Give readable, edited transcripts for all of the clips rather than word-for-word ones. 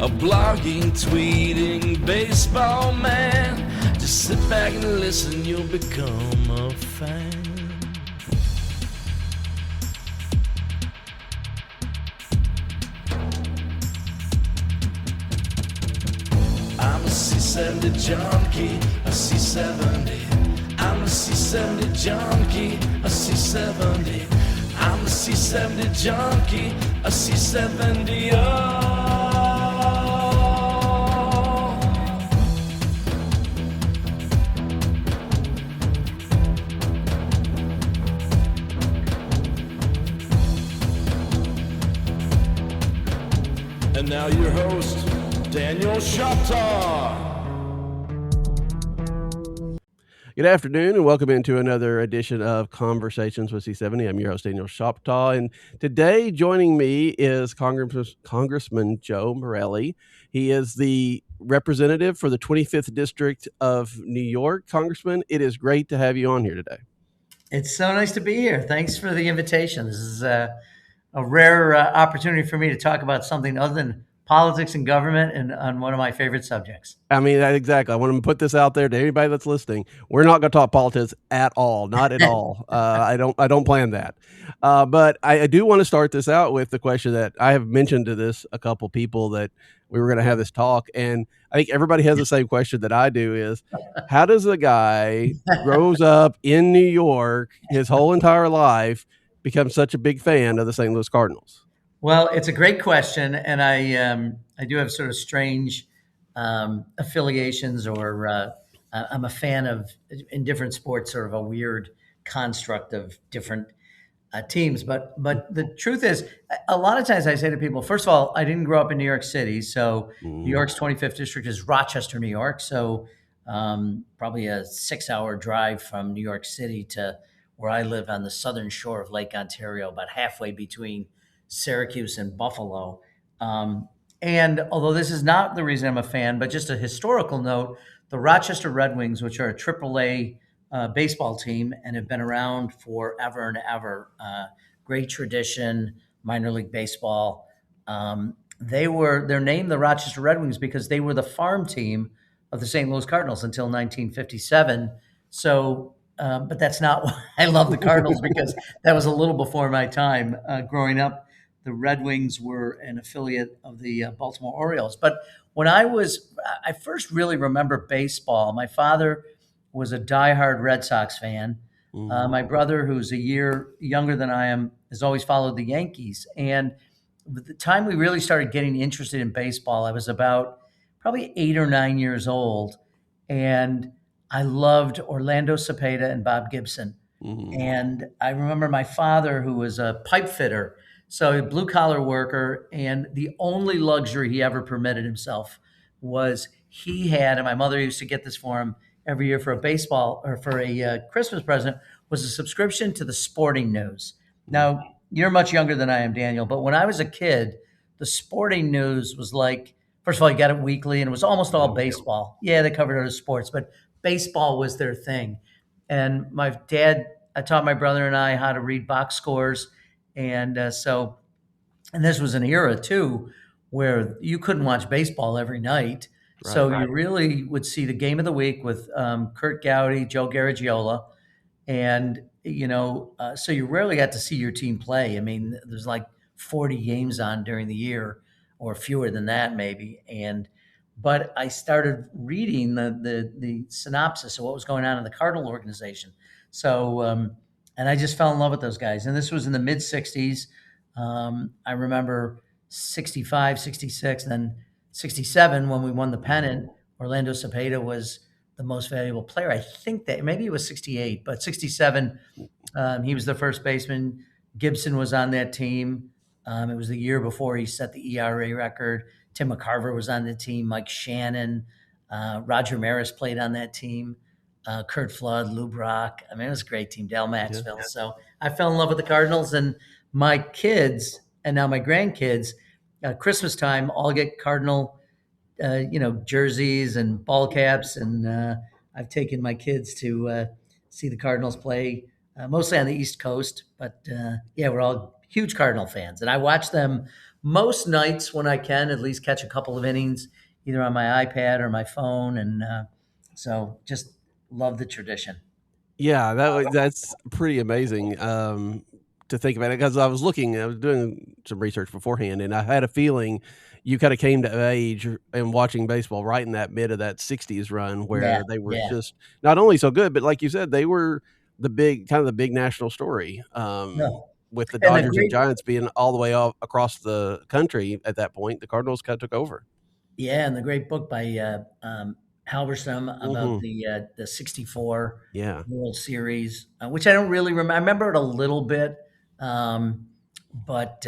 a blogging, tweeting, baseball man. Just sit back and listen, you'll become a fan. I'm a C70 junkie, a C70. I'm a C70 junkie, a C70. I'm a C70 junkie, a C70. Oh. And now your host, Daniel Shoptaw. Good afternoon and welcome into another edition of Conversations with C70. I'm your host, Daniel Shoptaw, and today joining me is Congressman Joe Morelle. He is the representative for the 25th District of New York. Congressman, it is great to have you on here today. It's so nice to be here. Thanks for the invitation. This is a rare opportunity for me to talk about something other than politics and government and on one of my favorite subjects. I mean, exactly. I want to put this out there to anybody that's listening. We're not going to talk politics at all, not at all. I don't plan that. But I do want to start this out with the question that I have mentioned to this a couple people that we were going to have this talk, and I think everybody has the same question that I do: is how does a guy grows up in New York his whole entire life become such a big fan of the St. Louis Cardinals? Well, it's a great question, and I do have sort of strange affiliations, or I'm a fan of, in different sports, sort of a weird construct of different teams. But the truth is, a lot of times I say to people, first of all, I didn't grow up in New York City, so New York's 25th district is Rochester, New York, so probably a 6-hour drive from New York City to where I live on the southern shore of Lake Ontario, about halfway between Syracuse and Buffalo. And although this is not the reason I'm a fan, but just a historical note, the Rochester Red Wings, which are a AAA baseball team and have been around forever and ever, great tradition, minor league baseball. They're named the Rochester Red Wings because they were the farm team of the St. Louis Cardinals until 1957. So, but that's not why I love the Cardinals, because that was a little before my time. Growing up, the Red Wings were an affiliate of the Baltimore Orioles. But when I first really remember baseball, my father was a diehard Red Sox fan. My brother, who's a year younger than I am, has always followed the Yankees. And the time we really started getting interested in baseball, I was about probably 8 or 9 years old. And I loved Orlando Cepeda and Bob Gibson. And I remember my father, who was a pipe fitter, so a blue-collar worker, and the only luxury he ever permitted himself was he had, and my mother used to get this for him every year for a baseball or for a Christmas present, was a subscription to the Sporting News. Now, you're much younger than I am, Daniel, but when I was a kid, the Sporting News was like, first of all, you got it weekly, and it was almost all baseball. Yeah, they covered other sports, but baseball was their thing. And my dad, I taught my brother and I how to read box scores. And and this was an era too, where you couldn't watch baseball every night. Right, so you really would see the game of the week with Kurt Gowdy, Joe Garagiola. And, so you rarely got to see your team play. I mean, there's like 40 games on during the year, or fewer than that maybe. But I started reading the synopsis of what was going on in the Cardinal organization. So, and I just fell in love with those guys. And this was in the mid 60s. I remember 65, 66, and then 67 when we won the pennant. Orlando Cepeda was the most valuable player. I think that maybe it was 68, but 67, he was the first baseman. Gibson was on that team. It was the year before he set the ERA record. Tim McCarver was on the team. Mike Shannon, Roger Maris played on that team. Kurt Flood, Lou Brock. I mean, it was a great team. Dal Maxfield. Yeah. So I fell in love with the Cardinals, and my kids and now my grandkids, Christmas time, all get Cardinal, jerseys and ball caps. And I've taken my kids to see the Cardinals play, mostly on the East Coast. But we're all huge Cardinal fans, and I watch them most nights when I can at least catch a couple of innings, either on my iPad or my phone. And so just love the tradition. Yeah, that's pretty amazing, to think about it, because I was doing some research beforehand, and I had a feeling you kinda came to age and watching baseball right in that mid of that '60s run Yeah, where they were yeah. just not only so good, but like you said, they were the big national story, No. with the And the Dodgers and great Giants being all the way off across the country at that point. The Cardinals kinda took over. Yeah, and the great book by Halberstam about Mhm. the '64 Yeah. World Series, which I don't really remember. I remember it a little bit, but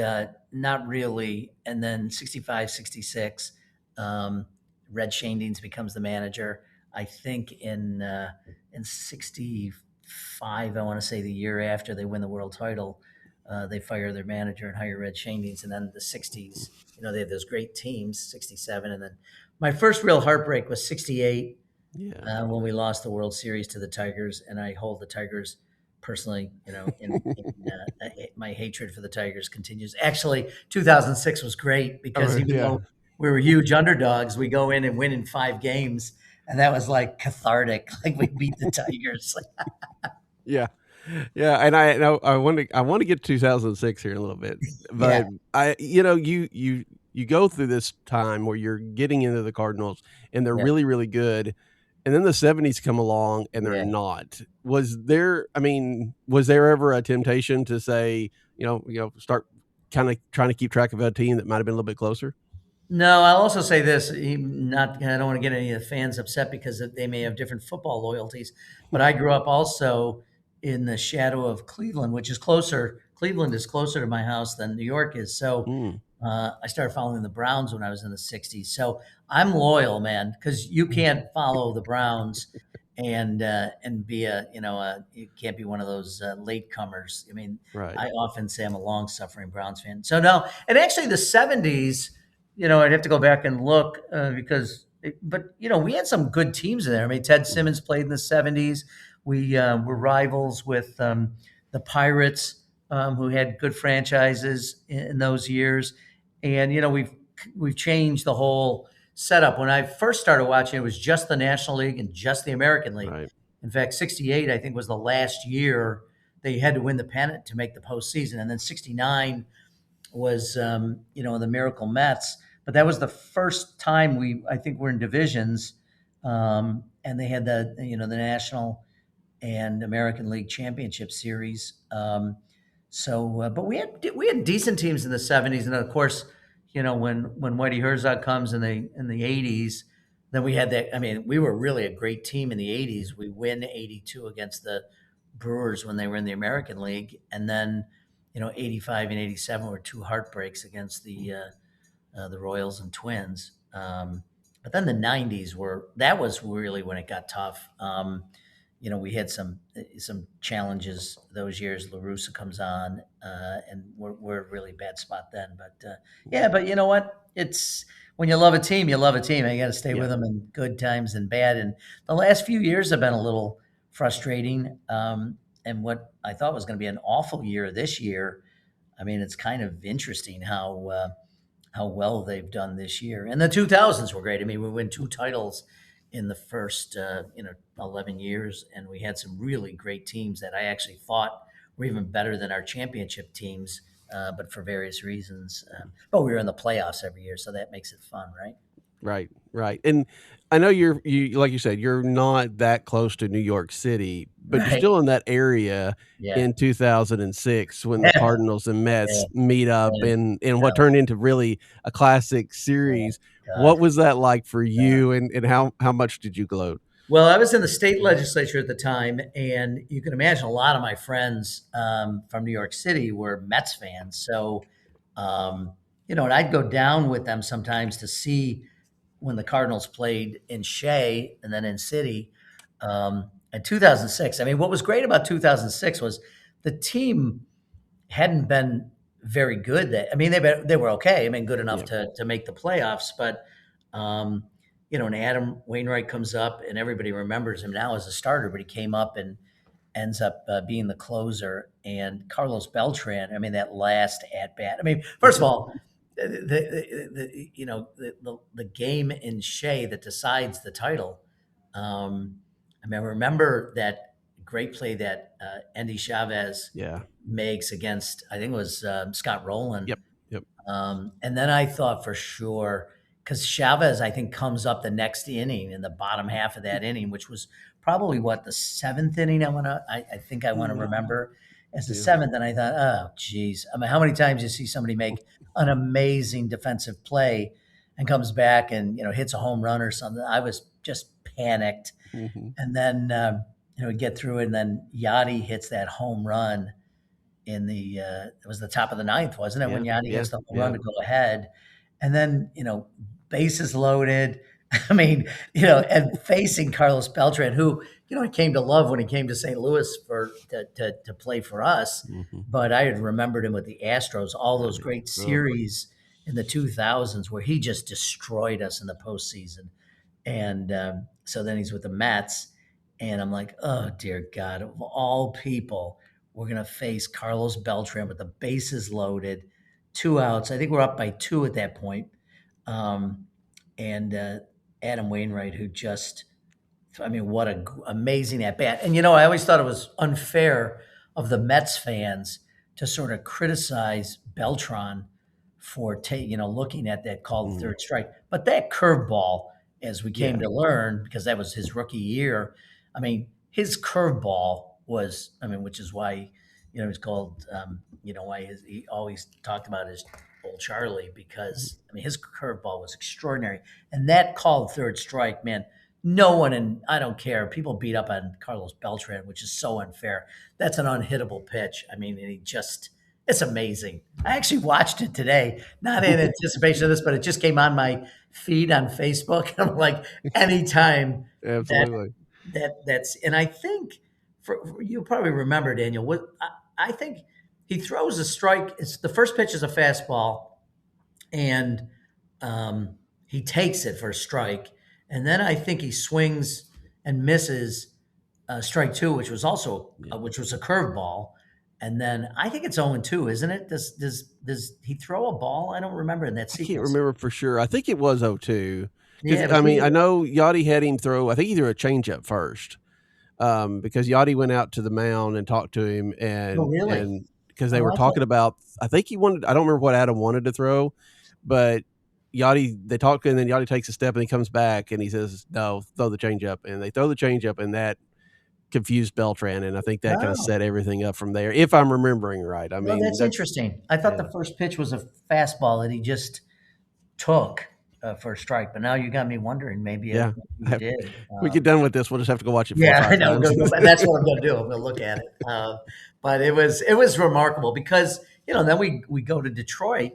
not really. And then '65, '66, um, Red Schoendienst becomes the manager. I think in '65, I want to say the year after they win the world title, they fire their manager and hire Red Schoendienst. And then the '60s, they had those great teams, '67. And then my first real heartbreak was '68 Yeah. when we lost the World Series to the Tigers. And I hold the Tigers personally, my hatred for the Tigers continues. Actually, 2006 was great because Oh, even yeah. though we were huge underdogs, we go in and win in 5 games. And that was like cathartic. Like we beat the Tigers. Yeah. Yeah, and I know I wanna get to 2006 here in a little bit, Yeah, but you go through this time where you're getting into the Cardinals, and they're yeah, really, really good, and then the '70s come along, and they're yeah. not. Was there ever a temptation to say, start kinda trying to keep track of a team that might have been a little bit closer? No, I'll also say this. Not, I don't want to get any of the fans upset because they may have different football loyalties. But I grew up also in the shadow of Cleveland, which is closer. Cleveland is closer to my house than New York is. So Mm. I started following the Browns when I was in the '60s. So I'm loyal, man, because you can't follow the Browns and be you can't be one of those late comers. I mean, Right. I often say I'm a long suffering Browns fan. So no, and actually the '70s. I'd have to go back and look but we had some good teams in there. I mean, Ted Simmons played in the '70s. We were rivals with the Pirates, who had good franchises in those years. And we've changed the whole setup. When I first started watching, it was just the National League and just the American League. Right. In fact, '68 I think was the last year they had to win the pennant to make the postseason, and then '69 was the Miracle Mets. But that was the first time I think we're in divisions, and they had the National and American League Championship Series. But we had decent teams in the '70s, and of course, when Whitey Herzog comes in the '80s, then we had that. I mean, we were really a great team in the '80s. We win '82 against the Brewers when they were in the American League, and then '85 and '87 were two heartbreaks against the Royals and Twins. But then the '90s that was really when it got tough. We had some challenges those years. LaRussa comes on, and we're a really bad spot then. But yeah, but you know what? It's when you love a team, you love a team. And you got to stay Yeah. with them in good times and bad. And the last few years have been a little frustrating. And what I thought was going to be an awful year this year, I mean, it's kind of interesting how well they've done this year. And the 2000s were great. I mean, we win 2 titles in the first 11 years, and we had some really great teams that I actually thought were even better than our championship teams, but for various reasons. But we were in the playoffs every year, so that makes it fun, right? Right, right, and I know you like you said, you're not that close to New York City, but you're Right. still in that area Yeah. in 2006 when the Yeah. Cardinals and Yeah. Mets meet up Yeah. in what No. turned into really a classic Oh, series. God. What was that like for Yeah. you, and how much did you gloat? Well, I was in the state legislature at the time, and you can imagine a lot of my friends from New York City were Mets fans. So, and I'd go down with them sometimes to see when the Cardinals played in Shea and then in City. In 2006, I mean, what was great about 2006 was the team hadn't been very good. I mean, they were okay. I mean, good enough Yeah. to make the playoffs, but um, and Adam Wainwright comes up, and everybody remembers him now as a starter, but he came up and ends up being the closer. And Carlos Beltran, I mean, that last at bat. I mean, first of all, the game in Shea that decides the title. I mean, I remember that great play that Andy Chavez Yeah. makes against, I think it was Scott Rowland. Yep. Yep. And then I thought for sure, because Chavez, I think, comes up the next inning in the bottom half of that inning, which was probably what, the seventh inning. I think I want to remember as the Yeah. seventh. And I thought, oh, geez. I mean, how many times you see somebody make an amazing defensive play and comes back and hits a home run or something? I was just panicked. Mm-hmm. And then get through it, and then Yachty hits that home run in the it was the top of the ninth, wasn't it? Yeah. When Yanni Yeah. hits the home Yeah. run to go ahead, and then bases loaded. I mean, and facing Carlos Beltran, who I came to love when he came to St. Louis to play for us, Mm-hmm. but I had remembered him with the Astros, all those great Oh. series in the 2000s where he just destroyed us in the postseason, and so then he's with the Mets, and I'm like, oh dear God, of all people, we're going to face Carlos Beltran with the bases loaded, 2 outs. I think we're up by 2 at that point. And Adam Wainwright, who just, I mean, what a amazing at bat. And I always thought it was unfair of the Mets fans to sort of criticize Beltran for looking at that called third strike. But that curveball, as we came to learn, because that was his rookie year, I mean, his curveball was, I mean, which is why, he's called, why he always talked about his old Charlie, because, I mean, his curveball was extraordinary. And that called third strike, man, no one, and I don't care, people beat up on Carlos Beltran, which is so unfair. That's an unhittable pitch. I mean, and it's amazing. I actually watched it today, not in anticipation of this, but it just came on my feed on Facebook. I'm like, anytime Absolutely. that's, and I think you probably remember, Daniel, what I think he throws a strike. It's the first pitch is a fastball, and he takes it for a strike. And then I think he swings and misses strike 2, which was also which was a curveball. And then I think it's 0-2, isn't it? Does he throw a ball? I don't remember in that I can't sequence. remember for sure. I think it was 0-2. Yeah, I mean, I know Yachty had him throw. I think he threw a changeup first, because Yachty went out to the mound and talked to him, and really? and because they were talking about. I think he wanted. I don't remember what Adam wanted to throw, but Yachty, they talk, and then Yachty takes a step and he comes back and he says, "No, throw the changeup," and they throw the changeup, and that confused Beltran, and I think that kind of set everything up from there, if I'm remembering right. I mean, that's interesting. I thought the first pitch was a fastball that he just took for a strike, but now you got me wondering. Maybe he did. We get done with this, we'll just have to go watch it. 4 or 5 I know. times. That's what I'm going to do. I'm going to look at it. But it was remarkable because then we go to Detroit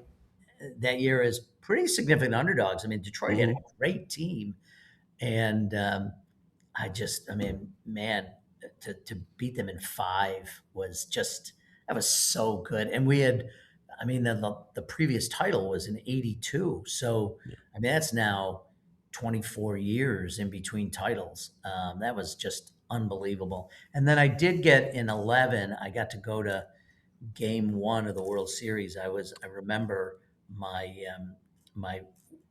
that year as pretty significant underdogs. I mean, Detroit had a great team, and I mean, man, to beat them in 5 was just, that was so good. And we had, I mean, the previous title was in 82. So, I mean, that's now 24 years in between titles. That was just unbelievable. And then I did get in 11, I got to go to game 1 of the World Series. I remember my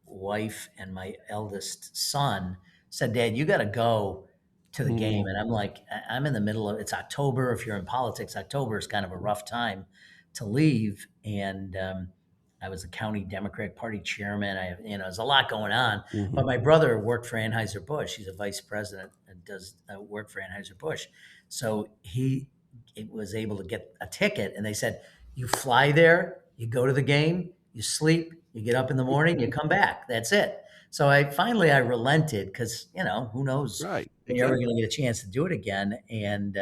wife and my eldest son said, "Dad, you got to go to the game." And I'm like, I'm in the middle of, it's October. If you're in politics, October is kind of a rough time to leave. And I was the county Democratic Party chairman. There's a lot going on. But my brother worked for Anheuser-Busch. He's a vice president and does work for Anheuser-Busch. So he was able to get a ticket. And they said, you fly there, you go to the game, you sleep, you get up in the morning, you come back. That's it. So I relented because, who knows Right. when you're ever going to get a chance to do it again. And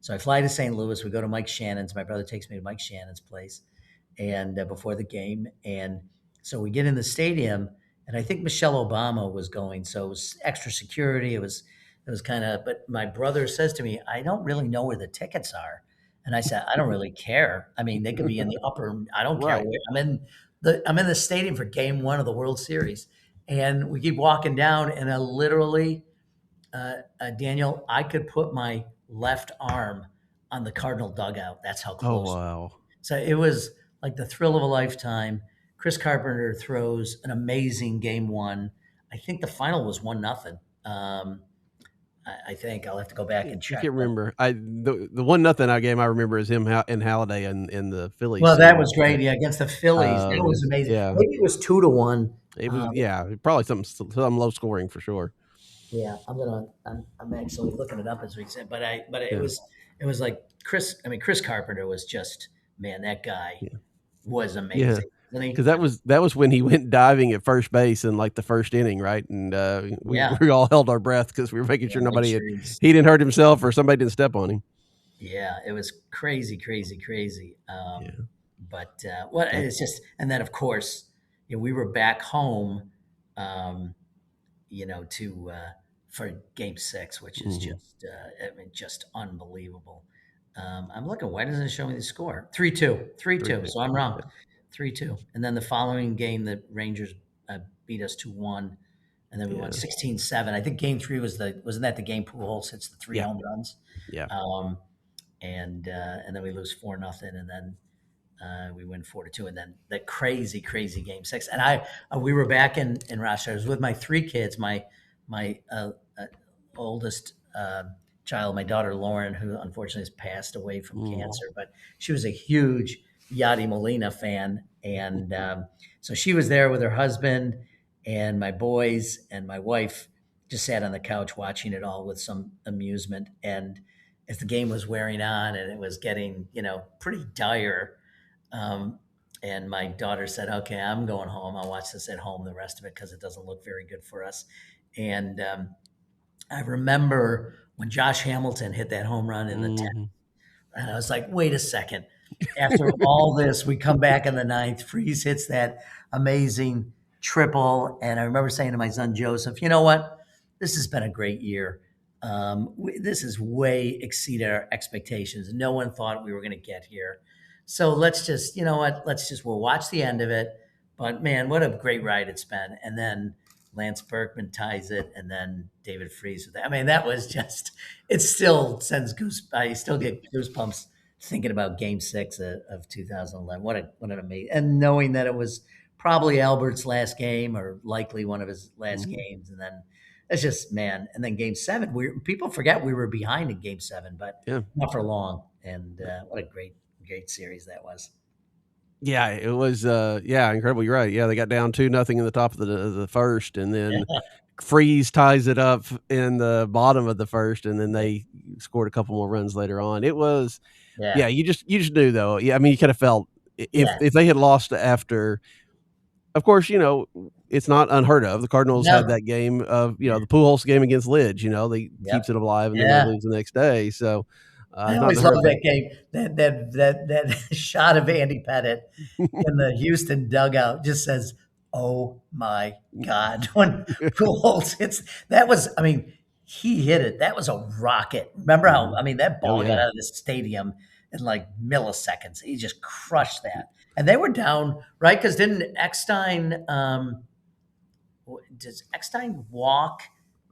so I fly to St. Louis. We go to Mike Shannon's. My brother takes me to Mike Shannon's place and before the game. And so we get in the stadium, and I think Michelle Obama was going. So it was extra security. It was kind of, but my brother says to me, "I don't really know where the tickets are." And I said, "I don't really care. I mean, they could be in the upper, I don't care where. I'm in the stadium for game 1 of the World Series." And we keep walking down, and I literally, Daniel, I could put my left arm on the Cardinal dugout. That's how close. Oh, wow. So it was like the thrill of a lifetime. Chris Carpenter throws an amazing game one. I think the final was 1-0. I think I'll have to go back and I check. can't remember. The 1-0 game I remember is him and Halliday in the Phillies Well, that series. was great. Yeah, against the Phillies, that was amazing. Yeah, Maybe it was 2-1. it was. Yeah, probably some low scoring for sure. Yeah, I'm actually looking it up as we said, but Yeah, it was like Chris. I mean, Chris Carpenter was just, man. That guy yeah, was yeah. amazing, wasn't he? Because that was when he went diving at first base in like the first inning, right? And Yeah, we all held our breath because we were making sure yeah, make nobody sure he's. he didn't hurt himself or somebody didn't step on him. Yeah, it was crazy, crazy, crazy. Yeah, But what that, it's just, and then of course, we were back home, um, to for Game 6, which is mhm, just, I mean, just unbelievable. I'm looking. Why doesn't it show me the score? 3-2, 3-2. 3-2. So I'm wrong. Yeah, 3-2. And then the following game, the Rangers beat us 2-1, and then we won yeah, 16-7. I think Game 3 wasn't that the game Pujols hits the three yeah, home runs, yeah. um, and then we lose 4-0, and then we win 4-2, and then the crazy, crazy Game 6. And we were back in Rochester. I was with my three kids. My oldest child, my daughter Lauren, who unfortunately has passed away from Mm, cancer, but she was a huge Yadi Molina fan, and so she was there with her husband and my boys, and my wife just sat on the couch watching it all with some amusement. And as the game was wearing on and it was getting, pretty dire, um, and my daughter said, "Okay, I'm going home. I'll watch this at home. The rest of it, because it doesn't look very good for us." And I remember when Josh Hamilton hit that home run in the 10th, mhm. and I was like, "Wait a second." After all this, we come back in the ninth. Freeze hits that amazing triple, and I remember saying to my son Joseph, "You know what? This has been a great year. This has way exceeded our expectations. No one thought we were going to get here. So let's just, we'll watch the end of it. But man, what a great ride it's been." And then Lance Berkman ties it, and then David Freese with that. I mean, that was just, it still sends I still get goosebumps thinking about Game 6 of 2011. What an amazing, and knowing that it was probably Albert's last game, or likely one of his last Mhm. games. And then it's just, man. And then Game 7, people forget we were behind in Game 7, but Yeah. not for long. And what a great, great series that was. Yeah, it was, yeah, incredible. You're right. Yeah, they got down 2-0 in the top of the first, and then Freeze ties it up in the bottom of the first, and then they scored a couple more runs later on. It was, Yeah, yeah, you just knew though. Yeah, I mean, you kind of felt yeah, if they had lost after, of course, it's not unheard of. The Cardinals had no, that game of, yeah, the Pujols game against Lidge. They yep, keeps it alive, and then they yeah. lose the next day. So I it's not always unheard love of. But that game. That shot of Andy Pettit in the Houston dugout just says, "Oh my God!" When Pujols hits, that was, I mean, he hit it. That was a rocket. Remember how? Mhm. I mean, that Oh ball got yeah, out of the stadium in like milliseconds. He just crushed that, and they were down, right? Because didn't Eckstein? Does Eckstein walk,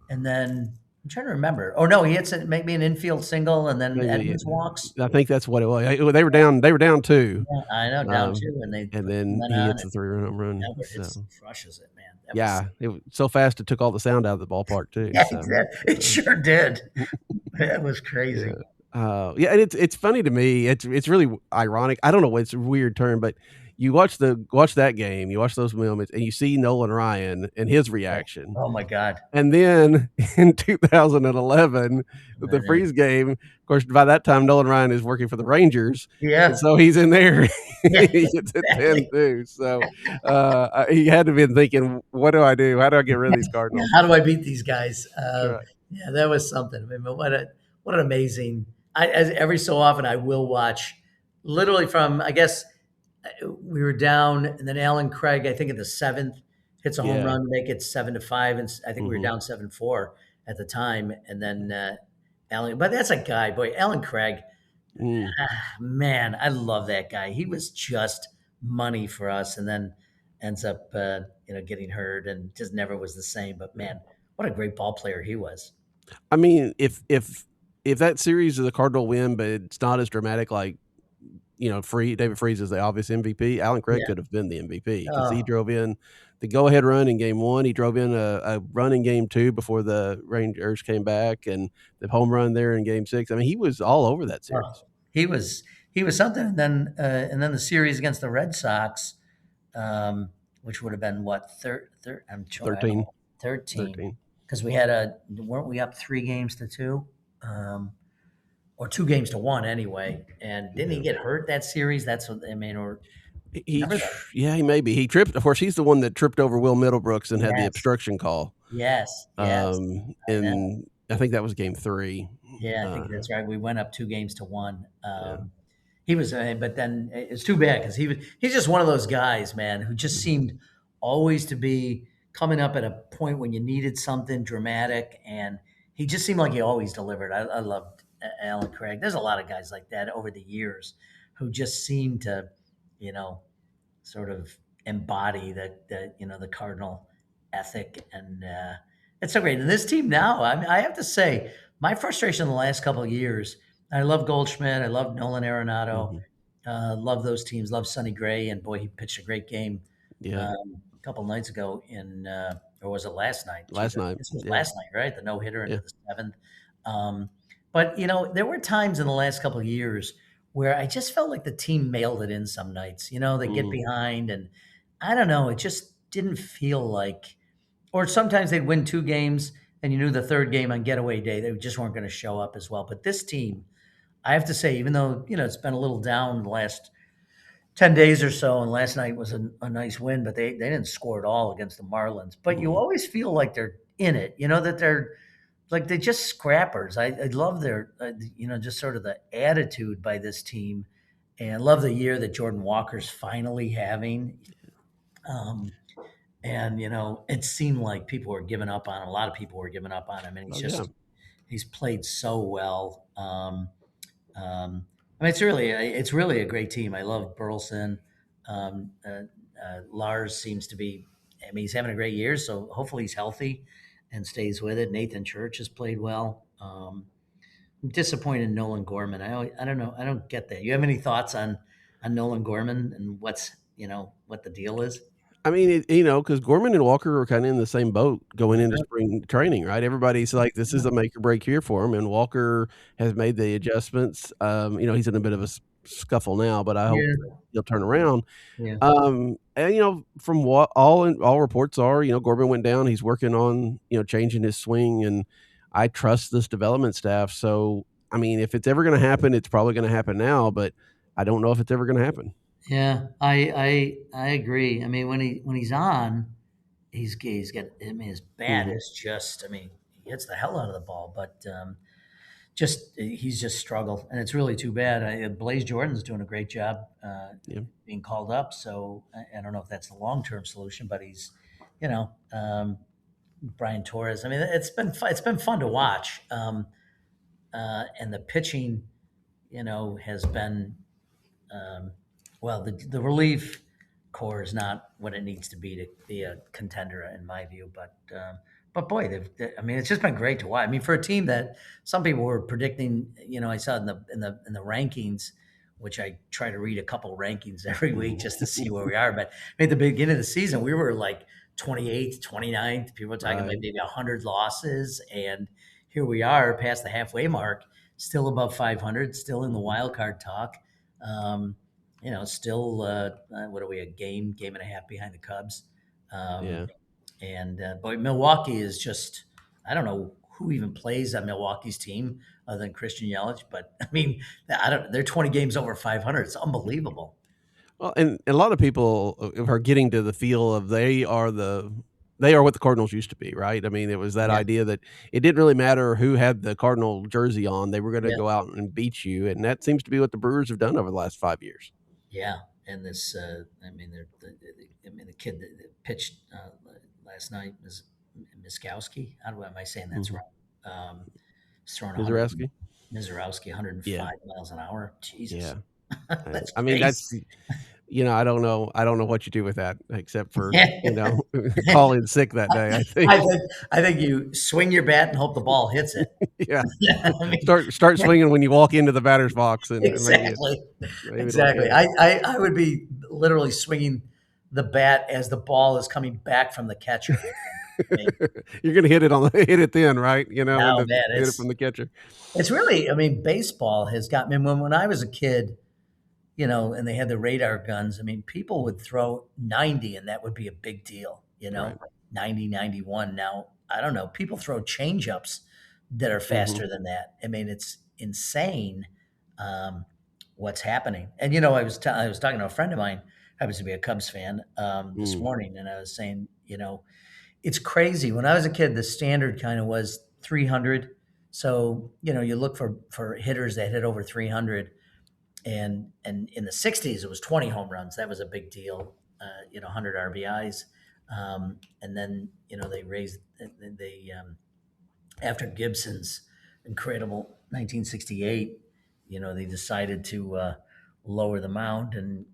and then I'm trying to remember. Oh no, he hits it, maybe an infield single, and then maybe. Edmonds walks. I think that's what it was. They were down. They were down two. Yeah, I know, down two, and they And put the then men he on, hits and the 3-run home run. Albert hits, So crushes it, man. That was yeah, it was so fast it took all the sound out of the ballpark too. yeah, So it uh, sure did. It was yeah. crazy. Yeah, and it's funny to me. It's really ironic. I don't know. It's a weird term, but you watch that game, you watch those moments, and you see Nolan Ryan and his Oh, reaction. oh my God. And then in 2011, with the And then, Freeze game, of course, by that time Nolan Ryan is working for the Rangers, and yeah, so he's in there. yeah, He gets it 10 exactly. too. So he had to have been thinking, "What do I do? How do I get rid of these Yeah, Cardinals?" how do I beat these guys? That's right. Yeah, that was something. I mean, what an amazing. Every so often I will watch, literally from, I guess, we were down, and then Alan Craig, I think in the seventh, hits a home Yeah. run to make it 7-5, and I think we were Hmm. down 7-4 at the time, and then Alan. But that's a guy, boy, Alan Craig. Mm. Man, I love that guy. He was just money for us, and then ends up, getting hurt, and just never was the same. But man, what a great ball player he was. I mean, if that series is a Cardinal win, but it's not as dramatic, like David Freese is the obvious MVP. Alan Craig Yeah. could have been the MVP because he Oh, drove in the go-ahead run in game 1. He drove in a run in game 2 before the Rangers came back, and the home run there in game 6. I mean, he was all over that oh, series. he was he was something. And then the series against the Red Sox, which would have been what I'm sure I don't 13, know, 13, 13. because weren't we up 3 games to 2, or 2 games to 1 anyway? And didn't he Yeah. get hurt that series? That's what I mean. Or remember that? Yeah, he maybe. He tripped. Of course, he's the one that tripped over Will Middlebrooks and had the Yes, obstruction call. yes. I know. And I think that was game 3. Yeah, I think Uh, that's right. We went up 2 games to 1. yeah. He was, but then it's too bad because he's just one of those guys, man, who just Mhm. seemed always to be coming up at a point when you needed something dramatic, and he just seemed like he always delivered. I loved Alan Craig. There's a lot of guys like that over the years who just seem to, you know, sort of embody the Cardinal ethic, and it's so great. And this team now, I have to say, my frustration in the last couple of years. I love Goldschmidt. I love Nolan Arenado. Mhm. Love those teams. Love Sonny Gray, and boy, he pitched a great game Yeah. a couple nights ago or was it last night? Geez, Last I night. guess it was Yeah. last night, right? The no hitter into Yeah. the seventh. Um, but there were times in the last couple of years where I just felt like the team mailed it in some nights. They get Mm. behind, and I don't know, it just didn't feel like, or sometimes they'd win 2 games, and you knew the third game on getaway day, they just weren't going to show up as well. But this team, I have to say, even though, it's been a little down the last 10 days or so, and last night was a nice win, but they didn't score at all against the Marlins. But you Mhm. always feel like they're in it, that they're like they're just scrappers. I love their, just sort of the attitude by this team, and love the year that Jordan Walker's finally having. Um, and it seemed like people were giving up on him. A lot of people were giving up on him, and Oh, yeah. he's played so well. I mean, it's really a great team. I love Burleson. Lars seems to be. I mean, he's having a great year, so hopefully he's healthy and stays with it. Nathan Church has played well. I'm disappointed in Nolan Gorman. I don't know. I don't get that. You have any thoughts on Nolan Gorman and what the deal is? I mean, because Gorman and Walker are kinda in the same boat going into spring training, right? Everybody's like, "This is a make or break year for him," and Walker has made the adjustments. He's in a bit of a scuffle now, but I hope Yeah, that he'll turn around. yeah, And, from what all reports are, Gorman went down, he's working on, changing his swing, and I trust this development staff. So, I mean, if it's ever gonna happen, it's probably gonna happen now, but I don't know if it's ever gonna happen. yeah. I agree. I mean, when he's on, he's got. I mean, his bat Mhm. is just. I mean, he hits the hell out of the ball, but just he's just struggled, and it's really too bad. Blaze Jordan's doing a great job Yeah. being called up, so I don't know if that's the long term solution, but he's, you know, um, Brian Torres. I mean, it's been fun to watch, and the pitching, has been well, the relief core is not what it needs to be a contender in my view. But boy, I mean, it's just been great to watch. I mean, for a team that some people were predicting, I saw in the rankings, which I try to read a couple rankings every week just to see where we are. But at the beginning of the season, we were like 28th, 29th. People were talking about Right. maybe 100 losses, and here we are past the halfway mark, still above 500, still in the wild card talk. Um, still, what are we, a game and a half behind the Cubs? Um, Yeah. and But Milwaukee is just, I don't know who even plays on Milwaukee's team other than Christian Yelich, but I mean, they're 20 games over 500. It's unbelievable. Well, and a lot of people are getting to the feel of they are what the Cardinals used to be, right? I mean, it was that Yeah, idea that it didn't really matter who had the Cardinal jersey on, they were gonna yeah, go out and beat you, and that seems to be what the Brewers have done over the last 5 years. yeah. And this, I mean, the kid that pitched last night was Miskowski. Am I saying that's Mhm. right? He's throwing 100, Mizurowski? Mizorowski, Yeah, 105 miles an hour. Jesus, yeah. that's I mean, that's crazy. I don't know what you do with that except for, I call in sick that day, I think. think you swing your bat and hope the ball hits it. Yeah. I mean, Start swinging when you walk into the batter's box, and exactly, maybe it'll exactly. hit it. I would be literally swinging the bat as the ball is coming back from the catcher. I mean, You're gonna hit it then, right? When oh the man, hit it from the catcher. it's really. I mean, baseball has got me. When I was a kid, and they had the radar guns. I mean, people would throw 90 and that would be a big deal, Right. 90, 91. Now, I don't know. People throw changeups that are Mhm. faster than that. I mean, it's insane um, what's happening. And, I was talking to a friend of mine, happens to be a Cubs fan, this Mm. morning, and I was saying, it's crazy. When I was a kid, the standard kind of was 300. So, you look for hitters that hit over 300, and in the 60s it was 20 home runs. That was a big deal. 100 RBIs. And then they raised they after Gibson's incredible 1968, they decided to lower the mound, and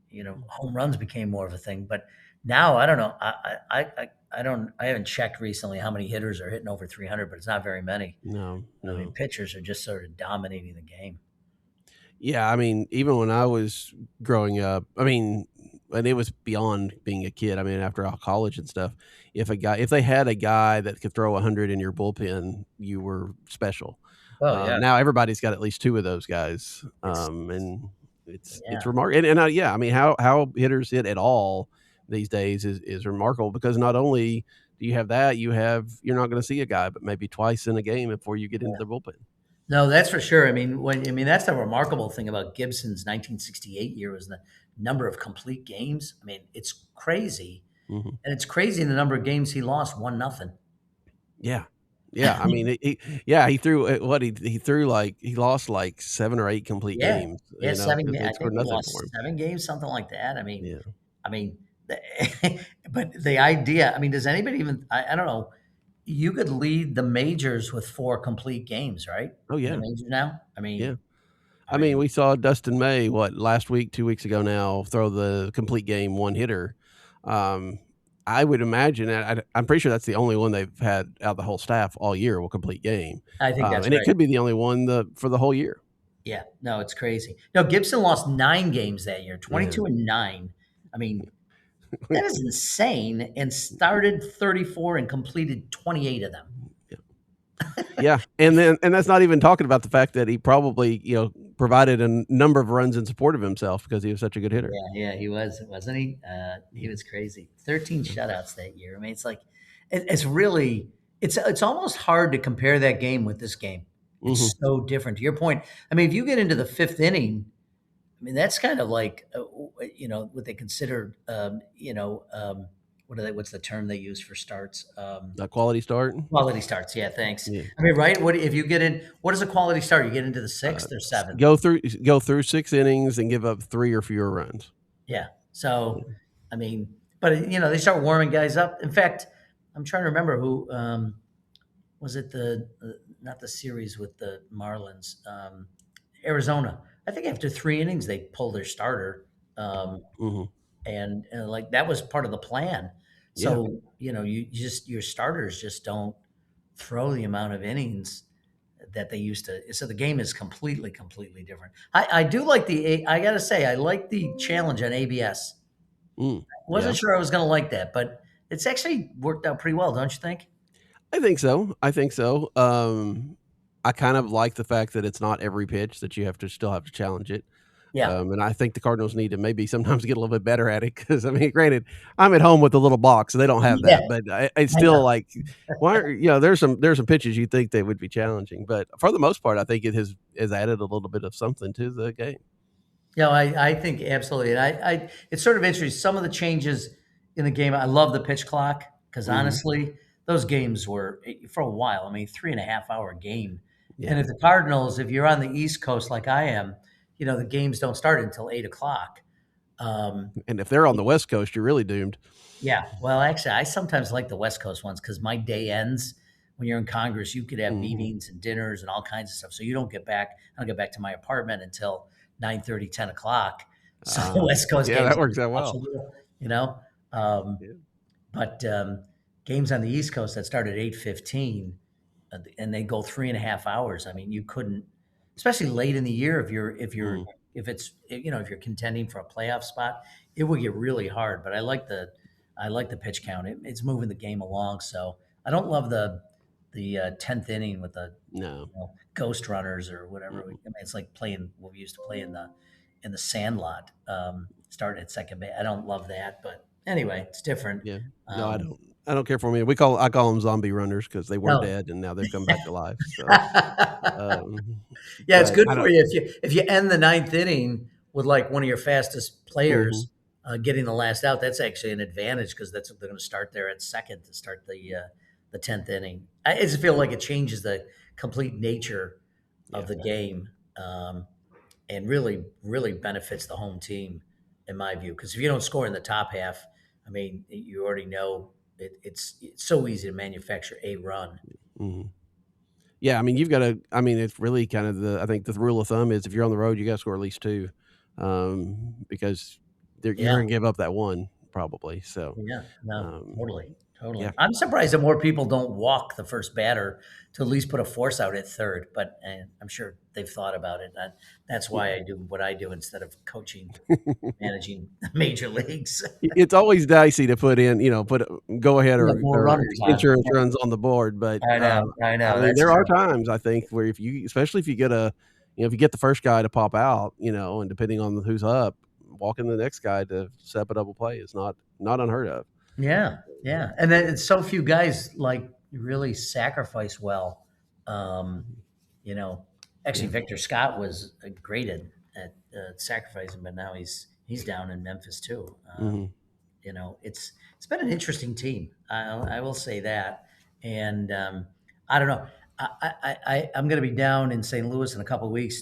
home runs became more of a thing. But now I don't know. I haven't checked recently how many hitters are hitting over 300, but it's not very many. No, I mean, no. pitchers are just sort of dominating the game. Yeah, I mean, even when I was growing up, I mean, and it was beyond being a kid. I mean, after all college and stuff, if they had a guy that could throw 100 in your bullpen, you were special. Oh yeah, Now everybody's got at least two of those guys, it's and it's yeah. remarkable. And yeah, I mean, how hitters hit at all these days is remarkable, because not only do you have that, you're not going to see a guy but maybe twice in a game before you get into the bullpen. No, that's for sure. I mean that's the remarkable thing about Gibson's 1968 year was the number of complete games. I mean, it's crazy, Hmm. and it's crazy the number of games he lost 1-0. Yeah. Yeah, I mean, he threw he threw like he lost like 7 or 8 complete Yeah, games, yeah, 7 because ga they I scored think he nothing for lost him. 7 games, something like that. Yeah. I mean, but the idea, I mean, does anybody even I don't know, you could lead the majors with 4 complete games, right? Oh, In the yeah. majors now? Yeah. I I mean, mean, we saw Dustin May, last week, 2 weeks ago now, throw the complete game one-hitter. Um, I would imagine that I'm pretty sure that's the only one they've had out of the whole staff all year will complete game, I think that's and it right. could be the only one for the whole year. Yeah, no, it's crazy. No, Gibson lost 9 games that year, Yeah. 22 and 9. I mean, that is insane, and started 34 and completed 28 of them. Yeah, and that's not even talking about the fact that he probably, provided a number of runs in support of himself because he was such a good hitter. Yeah, he was, wasn't he? He was crazy. 13 shutouts that year. I mean, it's like it's really it's almost hard to compare that game with this game. Mhm. It's so different. To your point, I mean, if you get into the 5th inning, I mean, that's kind of like what they consider what's the term they use for starts? A quality start. Quality starts. Yeah, thanks. Yeah. I mean, right? What if you get in? What is a quality start? You get into the Uh, 6th or 7th? go through 6 innings and give up 3 or fewer runs. Yeah. So, I mean, but they start warming guys up. In fact, I'm trying to remember who was it not the series with the Marlins, Arizona. I think after 3 innings they pulled their starter, um, Mhm. and like that was part of the plan. Yeah. So you just your starters just don't throw the amount of innings that they used to. So the game is completely different. I do like I gotta say, I like the challenge on ABS. Wasn't Yeah. sure I was gonna like that, but it's actually worked out pretty well, don't you think? I think so. I think so. I kind of like the fact that it's not every pitch that you still have to challenge it. Yeah. And I think the Cardinals need to maybe sometimes get a little bit better at it, because I mean, granted, I'm at home with the little box, so they don't have Yeah, that, but it's I know. still like, why are there's some pitches you think they would be challenging, but for the most part, I think it has added a little bit of something to the game. Yeah, I think absolutely. And it's sort of interesting. Some of the changes in the game, I love the pitch clock because Mhm. honestly, those games were for a while. I mean, 3.5 hour game. And Yeah. if the Cardinals, if you're on the East Coast like I am, the games don't start until 8 o'clock. Um, And if they're on the West Coast, you're really doomed. yeah. Well, actually, I sometimes like the West Coast ones because my day ends when you're in Congress. You could have Mhm. meetings and dinners and all kinds of stuff. So you don't get back. I don't get back to my apartment until 9:30, 10 o'clock. So West Coast Yeah, games, that works out well. you know. Um, Yeah. but games on the East Coast that start at 8:15 and they go 3.5 hours. I mean, you couldn't, especially late in the year, Mhm. if it's if you're contending for a playoff spot, it would get really hard. But I like the pitch count. It's moving the game along. So I don't love the 10th inning with the No. ghost runners or whatever. I Mm-mm. mean, it's like playing what we used to play in the Sandlot, starting at second base. I don't love that, but anyway, it's different. Yeah. No, I Um, don't. I don't care for me. I call them zombie runners because they were no. dead and now they've come back to life. So, um, Yeah, it's but good I for don't. you if you end the ninth inning with like one of your fastest Mhm. players getting the last out. That's actually an advantage because that's they're going to start there at second to start the 10th inning. I just feel like it changes the complete nature of Yeah. the game, and really benefits the home team in my view. Because if you don't score in the top half, I mean, you already know it's so easy to manufacture a run. Mhm. Yeah, I mean, you've got to. I mean, it's really kind of I think the rule of thumb is if you're on the road, you got to score at least two, because you're Yeah. going to give up that one probably. So, Yeah, no, um, totally, totally. yeah, I'm surprised that more people don't walk the first batter to at least put a force out at third, but I'm sure they've thought about it. That's why I do what I do instead of coaching, managing major leagues. It's always dicey to put in, go ahead Yeah, or, more or runners on. insurance runs on the board. But I I know. mean, That's there are true. times I think where especially if you get if you get the first guy to pop out, and depending on who's up, walking the next guy to set up a double play is not unheard of. Yeah, yeah, and then it's so few guys like really sacrifice well. Um, you know, actually, Yeah. Victor Scott was great at sacrificing, but now he's down in Memphis too. Hmm. It's been an interesting team. I will say that, and I don't know. I'm going to be down in St. Louis in a couple of weeks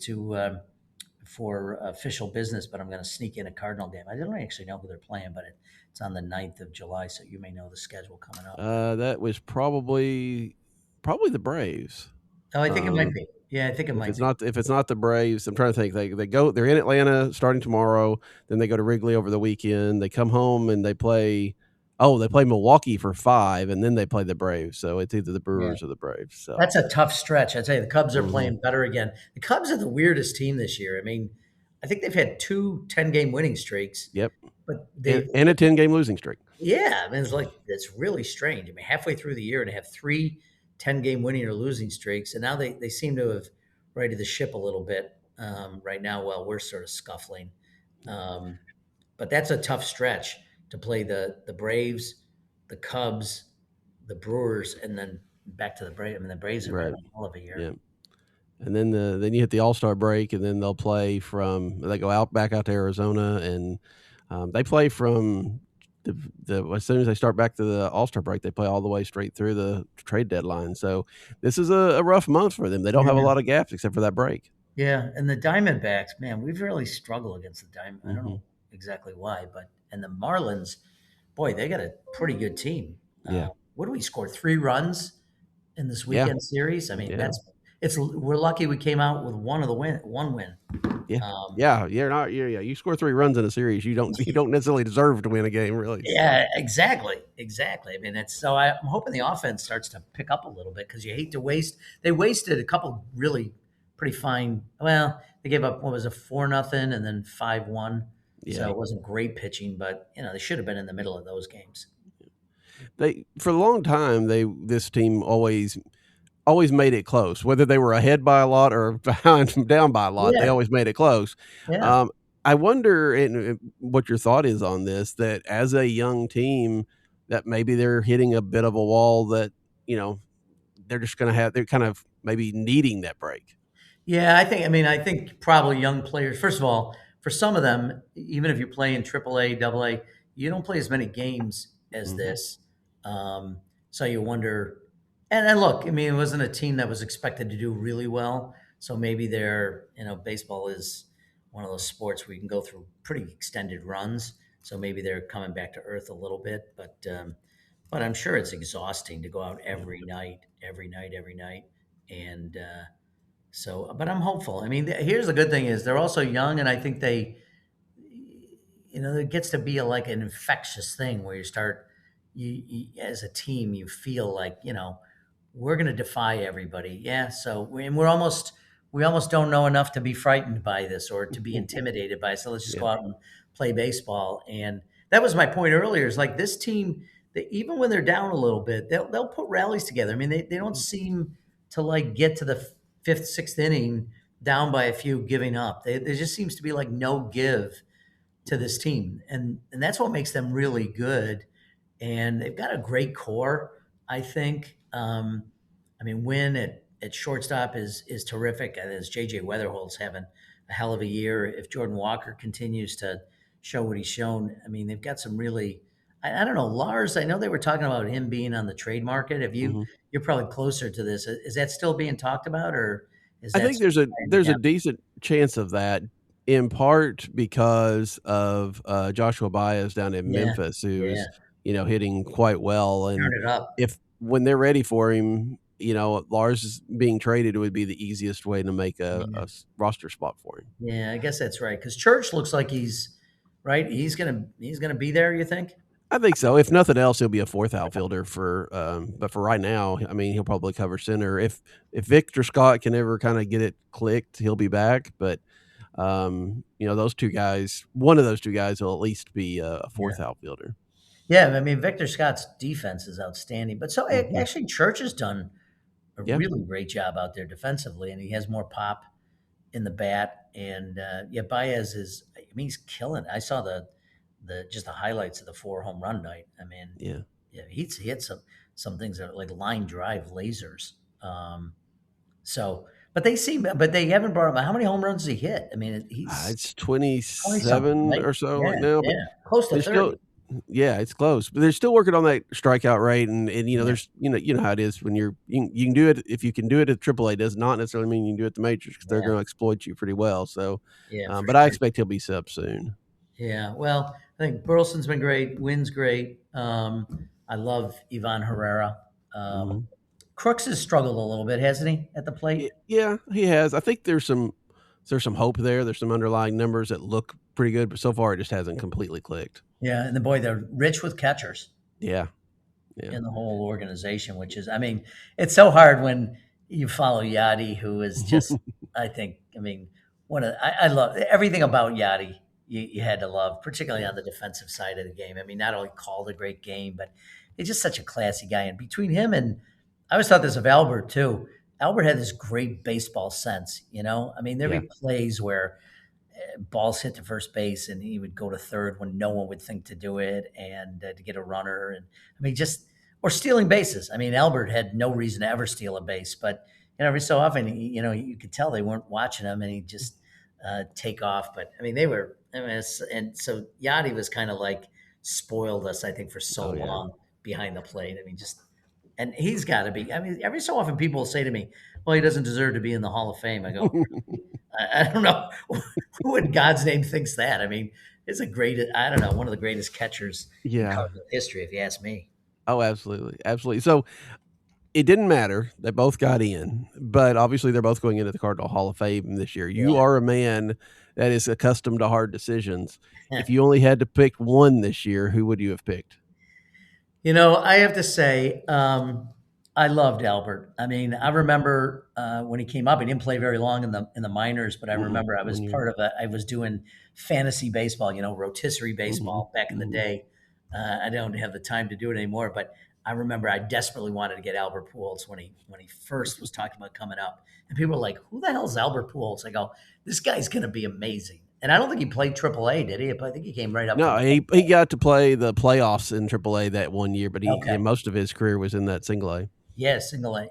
for official business, but I'm going to sneak in a Cardinal game. I don't actually know who they're playing, but it's on the 9th of July, so you may know the schedule coming up. That was probably the Braves. Oh, I think it might Um, be. Yeah, I think it If might it's be. not the Braves, I'm trying to think. They're in Atlanta starting tomorrow. Then they go to Wrigley over the weekend. They come home and they play Milwaukee for 5, and then they play the Braves. So it's either the Yeah. Brewers or the Braves. So That's a tough stretch. I tell you, the Cubs are mhm. playing better again. The Cubs are the weirdest team this year. I mean, I think they've had two 10-game winning streaks, Yep, but and, they've and a 10-game losing streak. yeah, I mean, it's really strange. I mean, halfway through the year and they have three 10-game winning or losing streaks, and now they seem to have righted the ship a little bit right now while we're sort of scuffling. Um, but that's a tough stretch to play the Braves, the Cubs, the Brewers, and then back to the Braves. I mean, the Braves have had Right. a hell of a year. Yeah. And then you hit the All-Star break, and then they go back out to Arizona, and they play from as soon as they start back to the All-Star break, they play all the way straight through the trade deadline. So this is a rough month for them. They don't have a Yeah. lot of gaps except for that break. Yeah, and the Diamondbacks, man, we've really struggled against the Diamond. I don't Hmm. know exactly why, but and the Marlins, boy, they got a pretty good team. Yeah. What do we score? 3 runs in this Yeah. weekend series. I mean, Yeah. we're lucky we came out with one win. Yeah. Um, Yeah. Yeah. You score 3 runs in a series, you don't necessarily deserve to win a game, really. So yeah, exactly. I mean, I'm hoping the offense starts to pick up a little bit because you hate to waste. They wasted a couple really pretty fine. Well, they gave up what was a 4-0 and then 5-1. So yeah. it wasn't great pitching, but they should have been in the middle of those games. They for a long time this team always made it close. Whether they were ahead by a lot or behind down by a lot, they Yeah, always made it close. yeah. Um, I wonder what your thought is on this, that as a young team, that maybe they're hitting a bit of a wall that, you know, they're kind of maybe needing that break. Yeah, I think probably young players. First of all, for some of them, even if you play in AAA, AA, you don't play as many games as Mhm. this. So you wonder. And look, I mean, it wasn't a team that was expected to do really well. So maybe baseball is one of those sports where you can go through pretty extended runs. So maybe they're coming back to earth a little bit, but I'm sure it's exhausting to go out Yeah. every night, and but I'm hopeful. I mean, here's the good thing is they're also young, and I think it gets to be like an infectious thing where you as a team, you feel like, we're going to defy everybody. Yeah. So we almost don't know enough to be frightened by this or to be intimidated by it. So let's just Yeah. go out and play baseball. And that was my point earlier, is like this team, that even when they're down a little bit, they'll put rallies together. I mean, they don't seem to like get to the fifth, sixth inning down by a few giving up. There just seems to be like no give to this team. And that's what makes them really good. And they've got a great core, I think. I mean, Wynn at shortstop is terrific. And as JJ Weatherhold's having a hell of a year. If Jordan Walker continues to show what he's shown, I mean, they've got some really, I don't know, Lars, I know they were talking about him being on the trade market. Mhm. You're probably closer to this. Is that still being talked about, or is I that think sort there's a of winding down? decent chance of that, in part because of Joshua Baez down in Yeah. Memphis, who Yeah. is hitting quite well, Turn and it up. if when they're ready for him, Lars is being traded would be the easiest way to make Yeah. roster spot for him. Yeah, I guess that's right. Because Church looks like he's right. He's gonna be there. You think? I think so. If nothing else, he'll be a fourth outfielder but for right now, I mean, he'll probably cover center. If Victor Scott can ever kind of get it clicked, he'll be back. But those two guys, one of those two guys will at least be a Yeah. fourth outfielder. Yeah. I mean, Victor Scott's defense is outstanding, but so Mhm. actually, Church has done a Yeah, really great job out there defensively, and he has more pop in the bat. And yeah, Baez is. I mean, he's killing. I saw the just the highlights of the 4 home run night. I mean, yeah. yeah, he hit some things that are like line drive lasers. So, but they haven't brought him. How many home runs does he hit? I mean, he's It's 20 something, 27 right? or so Yeah, right now, but yeah, close to they're 30. still yeah, it's close, but they're still working on that strikeout rate, and Yeah, there's how it is when you can do it if you can do it at AAA does not necessarily mean you can do it at the majors because they're yeah, gonna exploit you pretty well. So, yeah, for but I sure. expect he'll be sub soon. Yeah, well, I think Burleson's been great. Wynn's great. I love Ivan Herrera. Um, Mhm. Crooks has struggled a little bit, hasn't he, at the plate? Yeah, he has. I think there's some hope there. There's some underlying numbers that look pretty good, but so far it just hasn't completely clicked. Yeah, and the boy, they're rich with catchers Yeah, yeah. in the whole organization, which is, I mean, it's so hard when you follow Yachty, who is just, I mean, I love everything about Yachty. You had to love, particularly on the defensive side of the game. I mean, not only called a great game, but he's just such a classy guy. And between him and, I always thought this of Albert too. Albert had this great baseball sense, I mean, there'd Yeah. be plays where balls hit to first base and he would go to third when no one would think to do it, and to get a runner. And I mean, just, or stealing bases. I mean, Albert had no reason to ever steal a base, but every so often, you could tell they weren't watching him, and he'd just take off. But I mean, they were, I mean, and so Yachty was kind of like spoiled us, I think, for so Oh, yeah. long behind the plate. I mean, just, and he's got to be. I mean, every so often people will say to me, "Well, he doesn't deserve to be in the Hall of Fame." I go, I don't know who in God's name thinks that. I mean, it's a great, I don't know, one of the greatest catchers in Yeah. Cardinal history, if you ask me. Oh, absolutely, absolutely. So it didn't matter. They both got in, but obviously they're both going into the Cardinal Hall of Fame this year. You Yeah. are a man that is accustomed to hard decisions. If you only had to pick one this year, who would you have picked? I have to say, I loved Albert. I mean, I remember when he came up. He didn't play very long in the minors, but I Mm-mm, remember I was 1 year. part of a. I was doing fantasy baseball, rotisserie Mhm, baseball back in the mhm. day. I don't have the time to do it anymore, but I remember I desperately wanted to get Albert Pujols when he first was talking about coming up, and people were like, "Who the hell is Albert Pujols?" I go, "This guy's going to be amazing." And I don't think he played AAA, did he? But I think he came right up No, from. he got to play the playoffs in AAA that 1 year, but Okay. most of his career was in that single A. Yeah, single A.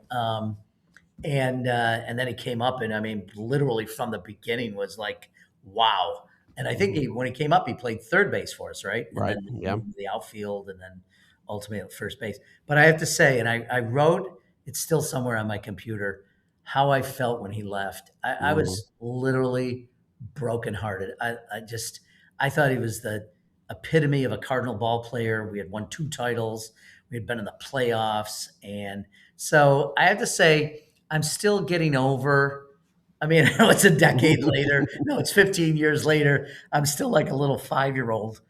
And then he came up, and I mean, literally from the beginning was like, wow. And I think Mhm. when he came up, he played third base for us, right? And Right, then he yeah. moved to the outfield, and then ultimately at first base. But I have to say, and I wrote, it's still somewhere on my computer, how I felt when he left. I Mhm. was literally brokenhearted. I thought he was the epitome of a Cardinal ball player. We had won 2 titles. We had been in the playoffs, and so I have to say, I'm still getting over I mean, I know it's a decade later. No, it's 15 years later. I'm still like a little 5-year-old,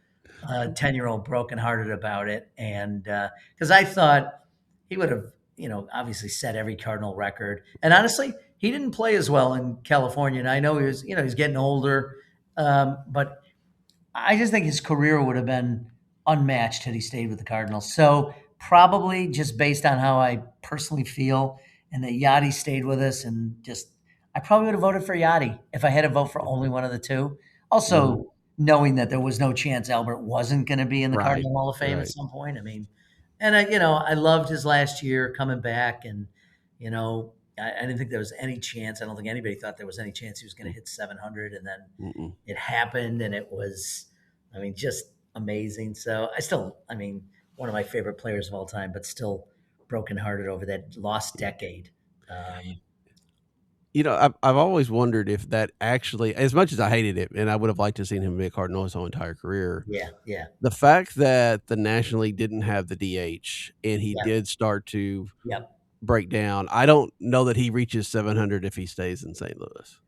10-year-old brokenhearted about it. And because I thought he would have, obviously set every Cardinal record. And honestly, he didn't play as well in California. And I know he was, he's getting older. But I just think his career would have been unmatched had he stayed with the Cardinals. So probably just based on how I personally feel, and that Yachty stayed with us, and just I probably would have voted for Yachty if I had to vote for only one of the two. Mhm. Also, knowing that there was no chance Albert wasn't going to be in the Right. Cardinal Hall of Fame at Right. some point. I mean, and I loved his last year coming back, and you know, I didn't think there was any chance. I don't think anybody thought there was any chance he was going to hit 700, and then Mm-mm. it happened, and it was, I mean, just amazing. So I mean, one of my favorite players of all time, but still brokenhearted over that lost decade. Um, I've always wondered if that actually, as much as I hated it, and I would have liked to seen him be a Cardinal his whole entire career, yeah, yeah, the fact that the National League didn't have the DH and he yeah, did start to yeah. break down, I don't know that he reaches 700 if he stays in St. Louis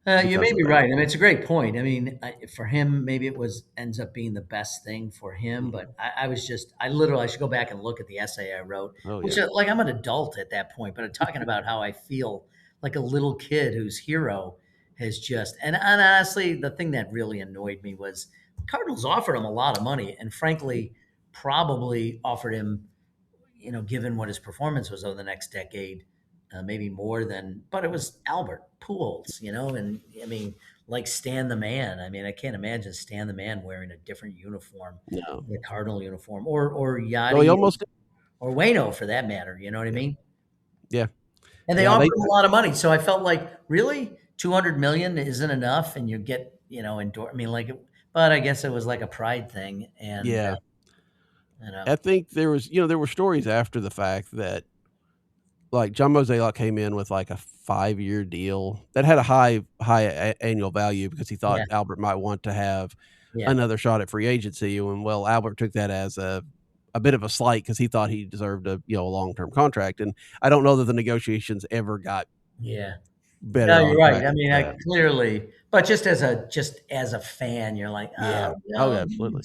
You because may of be that. right. I mean, it's a great point. I mean, for him, maybe it was ends up being the best thing for him. Mhm. But I was just, I should go back and look at the essay I wrote, Oh, which yeah. like I'm an adult at that point, but I'm talking about how I feel like a little kid whose hero has just, and honestly, the thing that really annoyed me was the Cardinals offered him a lot of money, and frankly, probably offered him, given what his performance was over the next decade, maybe more than, but it was Albert Pujols, and I mean, like Stan the Man. I mean, I can't imagine Stan the Man wearing a different uniform, No. the Cardinal uniform, or No, he Yachty almost did. or Wayno for that matter. You know what I Yeah. mean? Yeah. And they Yeah. offered him a lot of money, so I felt like really 200 million isn't enough, and you get I mean, like, but I guess it was like a pride thing, and Yeah. you know, I think there were stories after the fact that like John Mozeliak came in with like a 5-year deal that had a high annual value because he thought yeah, Albert might want to have yeah, another shot at free agency. And well, Albert took that as a bit of a slight because he thought he deserved a long-term contract. And I don't know that the negotiations ever got yeah. No, better you're on right. track I with mean, I that. clearly, but just as a fan, you're like, Yeah. oh, Oh, no, absolutely.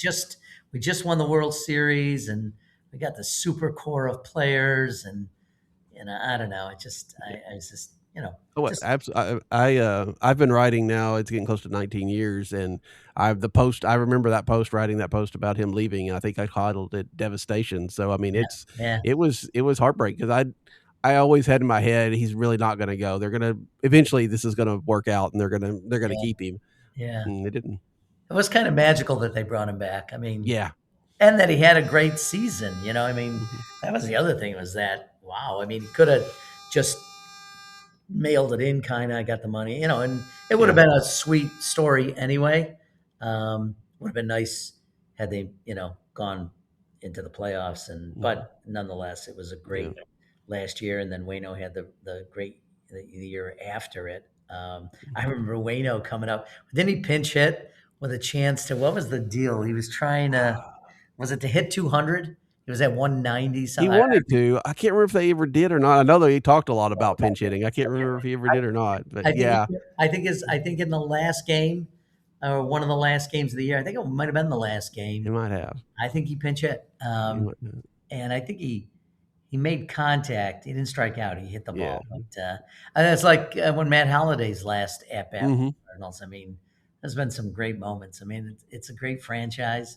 we just won the World Series, and we got the super core of players, and I don't know. I was just, Oh, what? just I've been writing now. It's getting close to 19 years, and I remember that post, writing that post about him leaving. And I think I titled it "Devastation." So I mean, yeah, yeah, it was heartbreaking because I always had in my head he's really not going to go. They're gonna eventually this is going to work out, and they're gonna yeah, keep him. yeah. And they didn't. It was kind of magical that they brought him back. I mean, Yeah. and that he had a great season. I mean, Mhm. that was the other thing, was that wow. I mean, he could have just mailed it in, kind of. I got the money, and it would have Yeah. been a sweet story anyway. Would have been nice had they, gone into the playoffs, Mhm. but nonetheless, it was a Yeah. great last year. And then Wayno had the great the year after it. I remember Wayno coming up. Didn't he pinch hit with a chance to? What was the deal? He was trying to. Was it to hit 200? He was at 190 He something. wanted to. I can't remember if they ever did or not. I know that he talked a lot about pinch hitting. I can't remember if he ever did or not. But I think yeah, I think in the last game, or one of the last games of the year, I think it might have been the last he game. might have. I think he pinch hit, He might have. and I think he made contact. He didn't strike out. He hit the Yeah. ball, but and it's like when Matt Holiday's last at bat with Mhm. the Cardinals. I mean, there's been some great moments. I mean, it's a great franchise,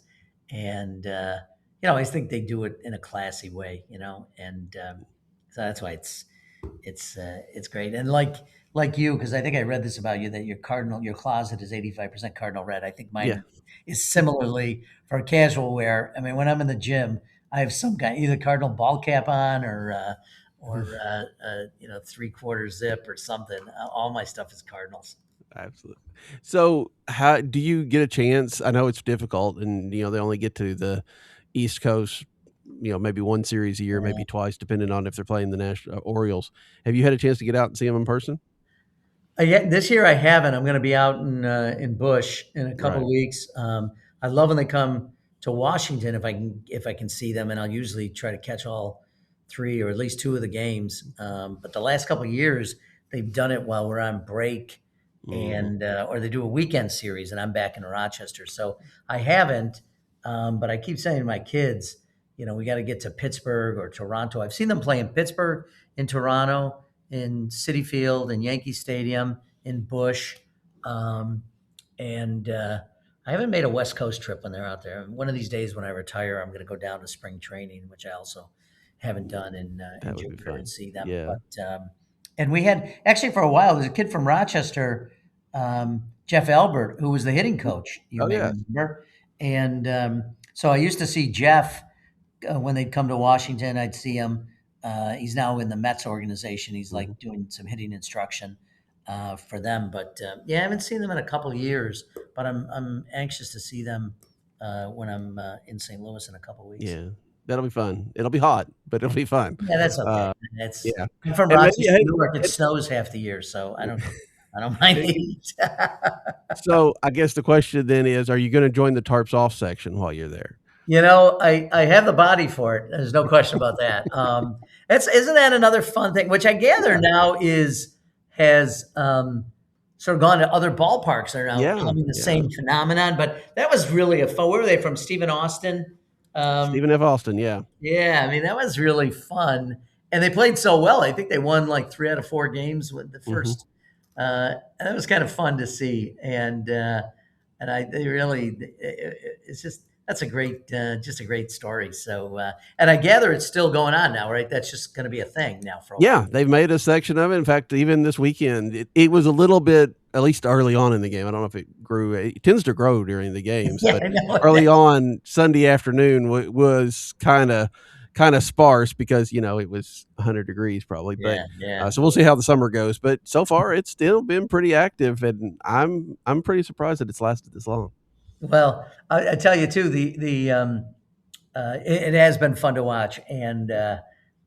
and I always think they do it in a classy way, and so that's why it's great. And like you, because I think I read this about you, that your closet is 85% Cardinal red. I think Yeah. mine is similarly for casual wear. I mean, when I'm in the gym, I have some guy either Cardinal ball cap on, or 3/4 zip or something. All my stuff is Cardinals. Absolutely. So, how do you get a chance? I know it's difficult, and they only get to the East Coast, maybe one series a year, maybe twice, depending on if they're playing the National Orioles. Have you had a chance to get out and see them in person? Yeah, this year I haven't. I'm going to be out in Bush in a couple Right. of weeks. I love when they come to Washington, if I can see them, and I'll usually try to catch all three or at least two of the games. But the last couple of years they've done it while we're on break, Mhm. and or they do a weekend series, and I'm back in Rochester. So I haven't, but I keep saying to my kids, we got to get to Pittsburgh or Toronto. I've seen them play in Pittsburgh, in Toronto, in Citi Field, in Yankee Stadium, in Busch, and I haven't made a West Coast trip when they're out there. One of these days when I retire, I'm going to go down to spring training, which I also haven't done in That would be Jupiter, and fun. see them. Yeah. But and we had actually for a while. There's a kid from Rochester, Jeff Albert, who was the hitting coach. You Oh, may yeah. remember, and so I used to see Jeff when they'd come to Washington. I'd see him. He's now in the Mets organization. He's Mhm. like doing some hitting instruction for them. But yeah, I haven't seen them in a couple of years. But I'm anxious to see them when I'm in St. Louis in a couple of weeks. Yeah. That'll be fun. It'll be hot, but it'll be fun. Yeah, that's okay. Uh, That's yeah. I'm from And maybe, Rochester, hey, New York. It and snows half the year, so I don't mind the it heat. so I guess the question then is, are you gonna join the Tarps Off section while you're there? I have the body for it. There's no question about that. Isn't that another fun thing? Which I gather Yeah. now has sort of gone to other ballparks that are now Yeah. having the Yeah. same phenomenon. But that was really a fun. Where were they from? Stephen Austin. Um, Stephen F. Austin, yeah. yeah, I mean that was really fun, and they played so well. I think they won like 3 out of 4 games with the Mhm. first. That was kind of fun to see, and they really it's just that's a great just a great story. So and I gather it's still going on now, right? That's just going to be a thing now for a while. Yeah, they've made a section of it. In fact, even this weekend, it was a little bit, at least early on in the game. I don't know if it grew. It tends to grow during the games, Yeah, but I know. early on Sunday afternoon was kind of sparse because it was 100 degrees probably. But Yeah, yeah. so we'll see how the summer goes. But so far, it's still been pretty active, and I'm pretty surprised that it's lasted this long. Well, I tell you too, it has been fun to watch, and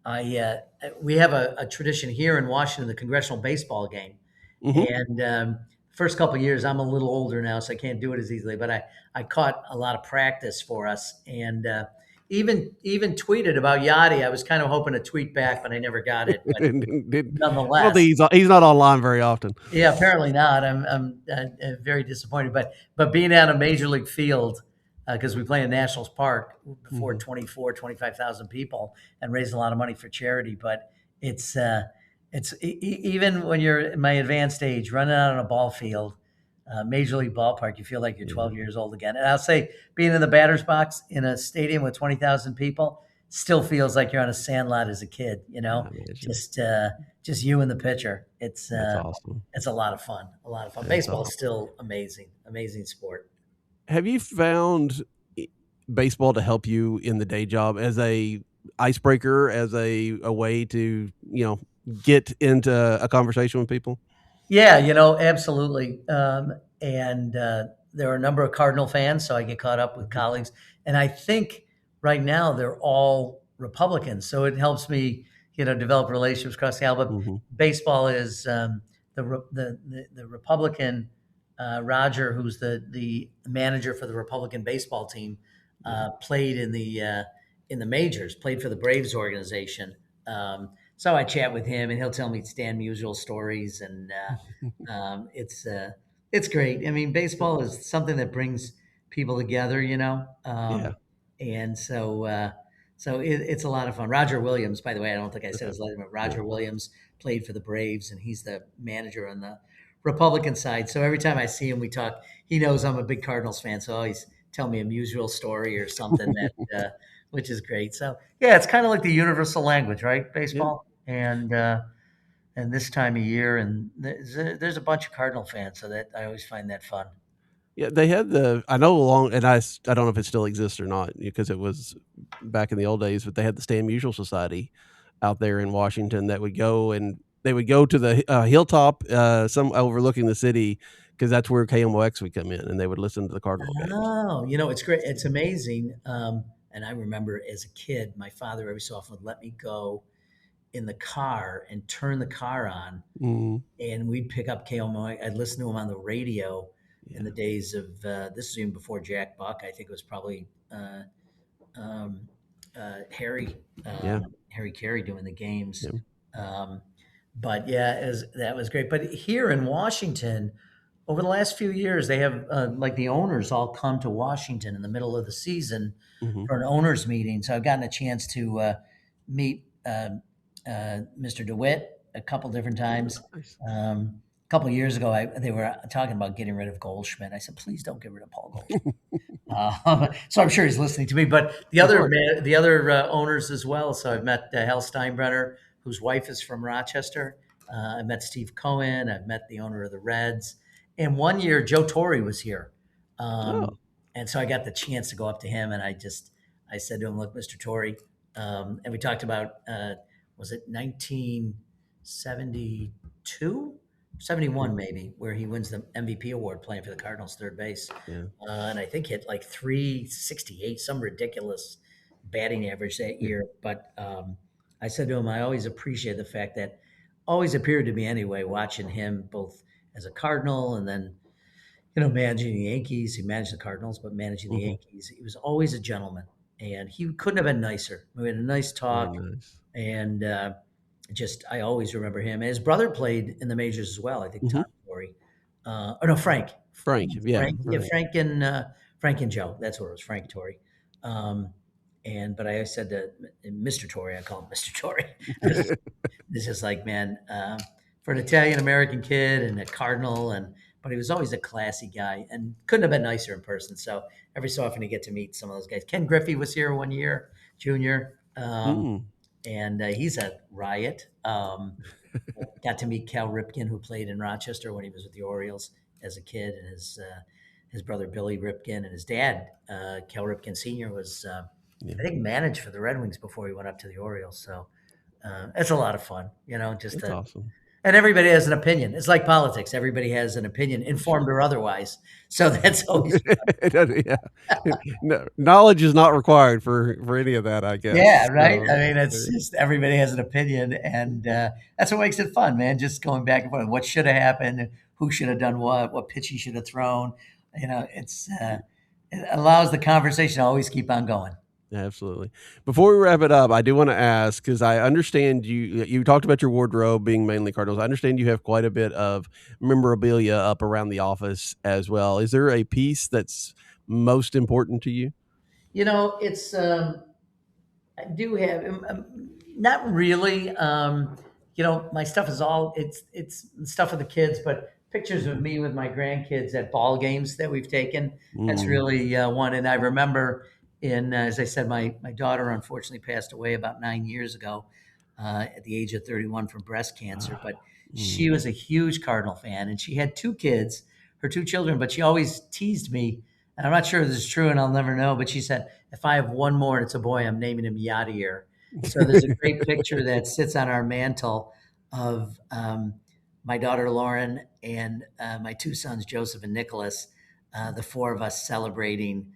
I we have a tradition here in Washington, the congressional baseball game, Hmm. and first couple of years, I'm a little older now, so I can't do it as easily, but I caught a lot of practice for us, and even tweeted about Yachty. I was kind of hoping to tweet back, but I never got it. But I don't think nonetheless, he's not online very often. yeah, apparently not. I'm very disappointed. But being on a major league field, because we play in Nationals Park before Hmm. 25,000 people and raise a lot of money for charity. But even when you're in my advanced age, running out on a ball field, major league ballpark, you feel like you're Yeah, 12 years old again. And I'll say, being in the batter's box in a stadium with 20,000 people still feels like you're on a sandlot as a kid. I imagine. Just just you and the pitcher. That's awesome. It's a lot of fun. A lot of fun. That's Baseball is awesome. still amazing. Amazing sport. Have you found I baseball to help you in the day job as a icebreaker, as a way to, get into a conversation with people? Yeah, absolutely. And there are a number of Cardinal fans, so I get caught up with Mhm, colleagues. And I think right now they're all Republicans, so it helps me, develop relationships across the aisle. But mhm, baseball is the Republican Roger, who's the manager for the Republican baseball team, yeah, played in the majors, played for the Braves organization. So I chat with him, and he'll tell me Stan Musial stories, and it's great. I mean, baseball is something that brings people together, yeah, and it's a lot of fun. Roger Williams, by the way, I don't think I said okay, his last name, but yeah, Roger Williams played for the Braves, and he's the manager on the Republican side. So every time I see him, we talk. He knows I'm a big Cardinals fan, so always tell me a Musial story or something which is great. So yeah, it's kind of like the universal language, right? yeah. Baseball, and this time of year, and there's a bunch of Cardinal fans, so that I always find that fun. Yeah, they had I know along, and I don't know if it still exists or not because it was back in the old days, but they had the Stan Musial Society out there in Washington that would go, and they would go to the hilltop, some overlooking the city, because that's where KMOX would come in, and they would listen to the Cardinal games. Oh, it's great. It's amazing. And I remember as a kid, my father every so often would let me go in the car and turn the car on, Mhm. and we'd pick up KOMO. I'd listen to him on the radio in Yeah, the days of this was even before Jack Buck. I think it was probably um, Harry yeah, Harry Carey doing the games. yeah. Um, But yeah, that was great. But here in Washington, over the last few years, they have like the owners all come to Washington in the middle of the season Hmm. for an owners meeting. So I've gotten a chance to meet Mr. DeWitt a couple different times. Nice. A couple of years ago, they were talking about getting rid of Goldschmidt. I said, please don't get rid of Paul Goldschmidt. So I'm sure he's listening to me. But Of course. the other owners as well. So I've met Hal Steinbrenner, whose wife is from Rochester. I've met Steve Cohen. I've met the owner of the Reds. And one year, Joe Torre was here, Oh, and so I got the chance to go up to him, and I said to him, "Look, Mr. Torre," and we talked about was it 1972, 71 maybe, where he wins the MVP award playing for the Cardinals third base, yeah. and I think hit like 368, some ridiculous batting average that Yeah. year. But I said to him, I always appreciate the fact that always appeared to me anyway, watching him both as a Cardinal and then managing the Yankees. He managed the Cardinals, but managing the Hmm. Yankees, he was always a gentleman, and he couldn't have been nicer. We had a nice Very talk, nice. and just I always remember him. And his brother played in the majors as well. I think Tom Hmm. Torrey, or no, Frank, Frank. Yeah. Yeah, Right. Frank and Joe. That's what it was, Frank Torrey. Um, but I said to Mr. Torrey, I call him Mr. Torrey. This is like, man, for an Italian American kid and a Cardinal, but he was always a classy guy and couldn't have been nicer in person. So every so often you get to meet some of those guys. Ken Griffey was here one year, junior, Mm. and he's a riot. Got to meet Cal Ripken, who played in Rochester when he was with the Orioles as a kid, and his brother Billy Ripken and his dad Cal Ripken Sr. was Yeah. I think managed for the Red Wings before he went up to the Orioles. So it's a lot of fun, just That's awesome. and everybody has an opinion. It's like politics. Everybody has an opinion, informed or otherwise. So that's always It doesn't- yeah. No, knowledge is not required for any of that, I yeah, guess. right. So, I mean, it's just everybody has an opinion, and that's what makes it fun, man. Just going back and forth. What should have happened? Who should have done what pitch he should have thrown? It allows the conversation to always keep on going. absolutely. Before we wrap it up, I do want to ask because I understand you talked about your wardrobe being mainly Cardinals. I understand you have quite a bit of memorabilia up around the office as well. Is there a piece that's most important to you? It's I do have not really. My stuff is all it's stuff of the kids, but pictures of me with my grandkids at ball games that we've taken. That's Mm. really one. And I remember as I said, my daughter unfortunately passed away about 9 years ago at the age of 31 from breast cancer. Ah, But mm. she was a huge Cardinal fan, and she had two kids, her two children. But she always teased me, and I'm not sure if this is true, and I'll never know. But she said, if I have one more and it's a boy, I'm naming him Yadier. So there's a great picture that sits on our mantle of my daughter Lauren and my two sons Joseph and Nicholas, the four of us celebrating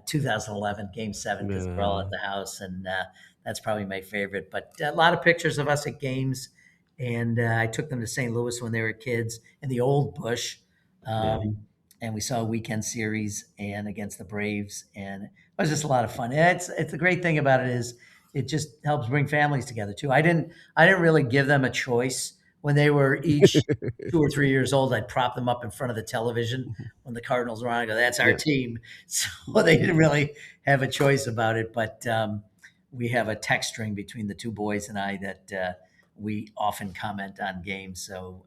2011 Game 7 because we're all at Yeah, the house, and that's probably my favorite. But a lot of pictures of us at games, and I took them to St. Louis when they were kids in the old Bush. yeah. And we saw a weekend series and against the Braves, and it was just a lot of fun. And it's the great thing about it is it just helps bring families together too. I didn't really give them a choice when they were each 2 or 3 years old. I'd prop them up in front of the television when the Cardinals were on. I go, "That's our Yeah. team," so they didn't really have a choice about it. But we have a text string between the two boys and I that we often comment on games. So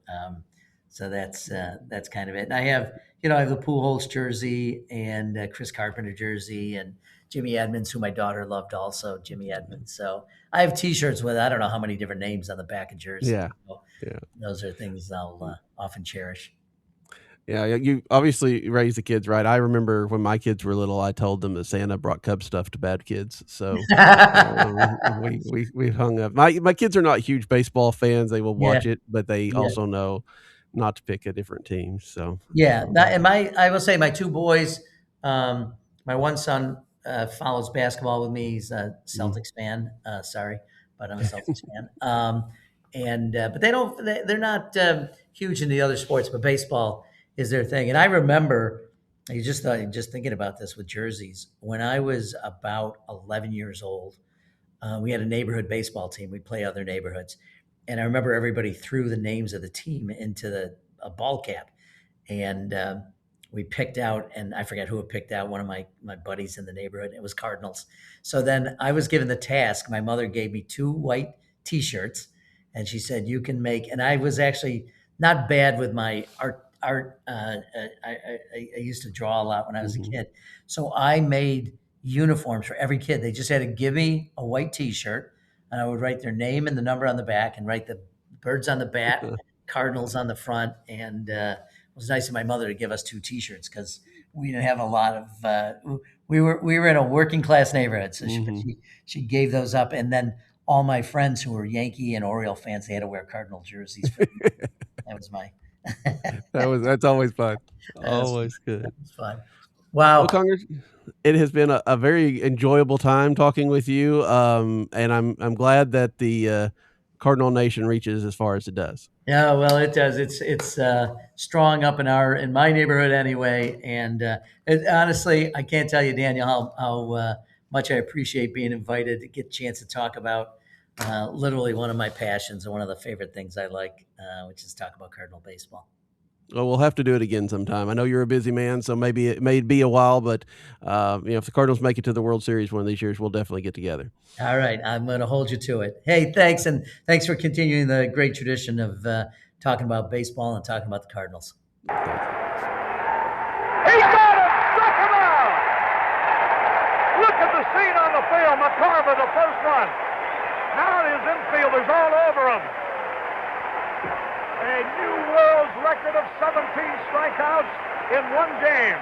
that's kind of it. And I have the Pujols jersey and Chris Carpenter jersey and Jimmy Edmonds, who my daughter loved also, Jimmy Edmonds. So I have T-shirts with I don't know how many different names on the back of jerseys. Yeah. So Yeah. those are things I'll often cherish. Yeah, you obviously raised the kids right. I remember when my kids were little, I told them that Santa brought Cub stuff to bad kids. So we hung up. My kids are not huge baseball fans. They will Yeah, watch it, but they yeah. also know not to pick a different team. So Yeah, and I will say my two boys. My one son follows basketball with me. He's a mm, Celtics fan. Sorry, but I'm a Celtics fan. And but they're not huge in the other sports, but baseball is their thing. And I remember, just thinking about this with jerseys. When I was about 11 years old, we had a neighborhood baseball team. We'd play other neighborhoods, and I remember everybody threw the names of the team into a ball cap, and we picked out, and I forget who it picked out, one of my buddies in the neighborhood. It was Cardinals. So then I was given the task. My mother gave me 2 white T-shirts, and she said, "You can make." And I was actually not bad with my art. I used to draw a lot when I was a kid, so I made uniforms for every kid. They just had to give me a white T-shirt, and I would write their name and the number on the back, and write the birds on the bat, Cardinals on the front, and it was nice of my mother to give us 2 T-shirts because we didn't have a lot of. We were in a working class neighborhood, so she gave those up, and then all my friends who were Yankee and Oriole fans, they had to wear Cardinal jerseys. That was my. That's always fun. That's Always good. fun. Wow. Well, Congress, it has been a very enjoyable time talking with you, and I'm glad that the Cardinal Nation reaches as far as it does. Yeah, well, it does. It's strong up in my neighborhood anyway, and honestly, I can't tell you, Daniel, how much I appreciate being invited to get a chance to talk about literally one of my passions and one of the favorite things I like, which is talk about Cardinal baseball. Well, we'll have to do it again sometime. I know you're a busy man, so maybe it may be a while, but if the Cardinals make it to the World Series one of these years, we'll definitely get together. All right, I'm going to hold you to it. Hey, thanks, and thanks for continuing the great tradition of talking about baseball and talking about the Cardinals. He got it! Struck him out! Look at the scene on the field. McCarver, the first run. Now his infielders all over him. A new world's record of 17 strikeouts in one game.